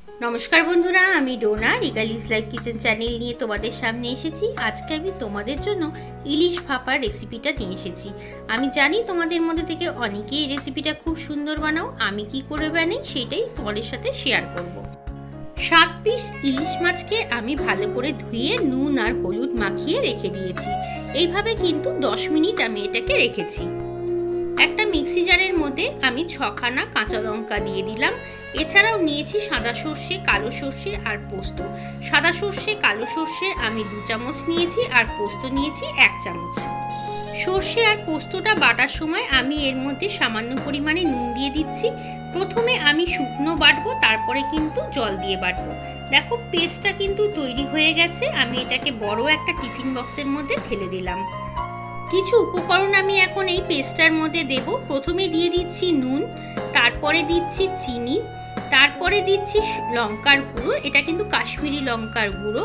নমস্কার বন্ধুরা, আমি ডোনা রিগালিস লাইফ কিচেন চ্যানেল নিয়ে তোমাদের সামনে এসেছি। আজকে আমি তোমাদের জন্য ইলিশ ভাপার রেসিপিটা নিয়ে এসেছি। আমি জানি তোমাদের মধ্যে থেকে অনেকেই এই রেসিপিটা খুব সুন্দর বানাও। আমি কি করে বানাই সেটাই তোমাদের সাথে শেয়ার করব। 7 পিস ইলিশ মাছকে আমি ভালো করে ধুয়ে নুন আর হলুদ মাখিয়ে রেখে দিয়েছি। এইভাবে কিন্তু 10 মিনিট আমি এটাকে রেখেছি। একটা মিক্সি জারের মধ্যে আমি 6খানা কাঁচা লঙ্কা দিয়ে দিলাম। এছাড়াও নিয়েছি সাদা সর্ষে, কালো সর্ষে আর পোস্ত। সাদা সর্ষে, কালো সর্ষে আমি 2 চামচ নিয়েছি আর পোস্ত নিয়েছি 1 চামচ। সর্ষে আর পোস্তটা বাটার সময় আমি এর মধ্যে সামান্য পরিমাণে নুন দিয়ে দিচ্ছি। প্রথমে আমি শুকনো বাটবো, তারপরে কিন্তু জল দিয়ে বাটবো। দেখো পেস্টটা কিন্তু তৈরি হয়ে গেছে। আমি এটাকে বড় একটা টিফিন বক্সের মধ্যে ঢেলে দিলাম। কিছু উপকরণ আমি এখন এই পেস্টটার মধ্যে দেব। প্রথমে দিয়ে দিচ্ছি নুন, তারপরে দিচ্ছি চিনি, তারপরে দিচ্ছি লঙ্কার গুঁড়ো, এটা কিন্তু কাশ্মীরি লঙ্কার গুঁড়ো।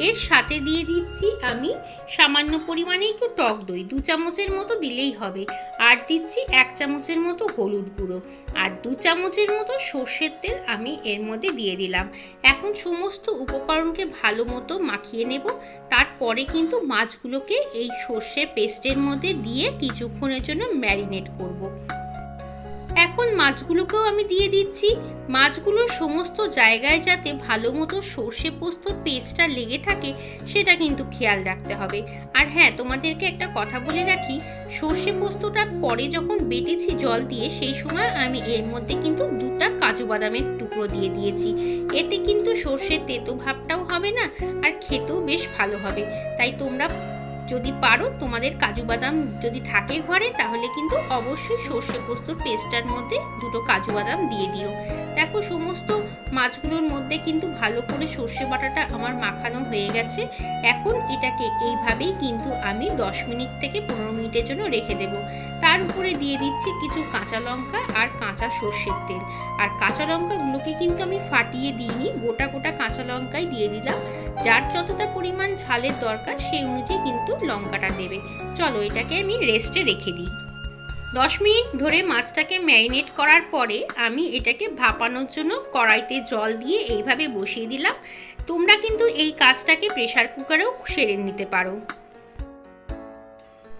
এর সাথে দিয়ে দিচ্ছি আমি সামান্য পরিমাণে একটু টক দই, 2 চামচের মতো দিলেই হবে। আর দিচ্ছি 1 চামচের মতো হলুদ গুঁড়ো আর 2 চামচের মতো সর্ষের তেল আমি এর মধ্যে দিয়ে দিলাম। এখন সমস্ত উপকরণকে ভালো মতো মাখিয়ে নেব। তারপরে কিন্তু মাছগুলোকে এই সর্ষের পেস্টের মধ্যে দিয়ে কিছুক্ষণের জন্য ম্যারিনেট করব। এখন মাছগুলোকেও আমি দিয়ে দিচ্ছি। মাছগুলোর সমস্ত জায়গায় যাতে ভালো মতো সর্ষে পোস্তর পেস্টটা লেগে থাকে সেটা কিন্তু খেয়াল রাখতে হবে। আর হ্যাঁ, তোমাদেরকে একটা কথা বলে রাখি, সর্ষে পোস্তটা পরে যখন বেটেছি জল দিয়ে, সেই সময় আমি এর মধ্যে কিন্তু 2টা কাজু বাদামের টুকরো দিয়ে দিয়েছি। এতে কিন্তু সর্ষের তেতো ভাবটাও হবে না আর খেতেও বেশ ভালো হবে। তাই তোমরা যদি পারো, তোমাদের কাজু বাদাম যদি থাকে ঘরে, তাহলে কিন্তু অবশ্যই সর্ষে পোস্তর পেস্টটার মধ্যে 2টো কাজু বাদাম দিয়ে দিও। দেখো সমস্ত মাছগুলোর মধ্যে কিন্তু ভালো করে সর্ষে বাটাটা আমার মাখানো হয়ে গেছে। এখন এটাকে এইভাবেই কিন্তু আমি 10 মিনিট থেকে 15 মিনিটের জন্য রেখে দেব। তার উপরে দিয়ে দিচ্ছি কিছু কাঁচা লঙ্কা আর কাঁচা সর্ষের তেল। আর কাঁচা লঙ্কাগুলোকে কিন্তু আমি ফাটিয়ে দিইনি, গোটা গোটা কাঁচা লঙ্কাই দিয়ে দিলাম। যার যতটা পরিমাণ ঝালের দরকার সেই অনুযায়ী কিন্তু লঙ্কাটা দেবে। চলো এটাকে আমি রেস্টে রেখে দিই। 10 মিনিট ধরে মাছটাকে ম্যারিনেট করার পরে আমি এটাকে ভাপানোর জন্য কড়াইতে জল দিয়ে এইভাবে বসিয়ে দিলাম। তোমরা কিন্তু এই কাজটাকে প্রেসার কুকারেও সেরে নিতে পারো।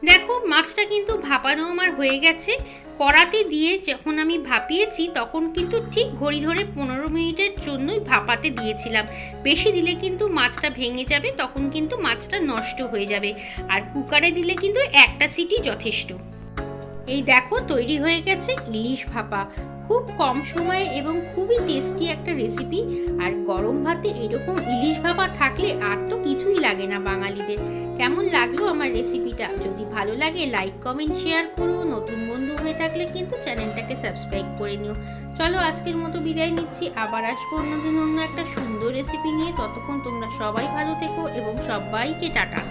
দেখো মাছটা কিন্তু ভাপানো আমার হয়ে গেছে। কড়াতে দিয়ে যখন আমি ভাপিয়েছি তখন কিন্তু ঠিক ঘড়ি ধরে 15 মিনিটের জন্যই ভাপাতে দিয়েছিলাম। বেশি দিলে কিন্তু মাছটা ভেঙে যাবে, তখন কিন্তু মাছটা নষ্ট হয়ে যাবে। আর কুকারে দিলে কিন্তু একটা সিটি যথেষ্ট। এই দেখো তৈরি হয়ে গেছে ইলিশ ভাপা। খুব কম সময়ে এবং খুবই টেস্টি একটা রেসিপি। আর গরম ভাতে এরকম ইলিশ ভাপা থাকলে আর তো কিছুই লাগে না বাঙালিদের। কেমন লাগলো আমার রেসিপিটা? যদি ভালো লাগে লাইক, কমেন্ট, শেয়ার করো। নতুন বন্ধু হয়ে থাকলে কিন্তু চ্যানেলটাকে সাবস্ক্রাইব করে নিও। চলো আজকের মতো বিদায় নিচ্ছি। আবার আসবো অন্যদিন অন্য একটা সুন্দর রেসিপি নিয়ে। ততক্ষণ তোমরা সবাই ভালো থেকো এবং সবাইকে টাটা।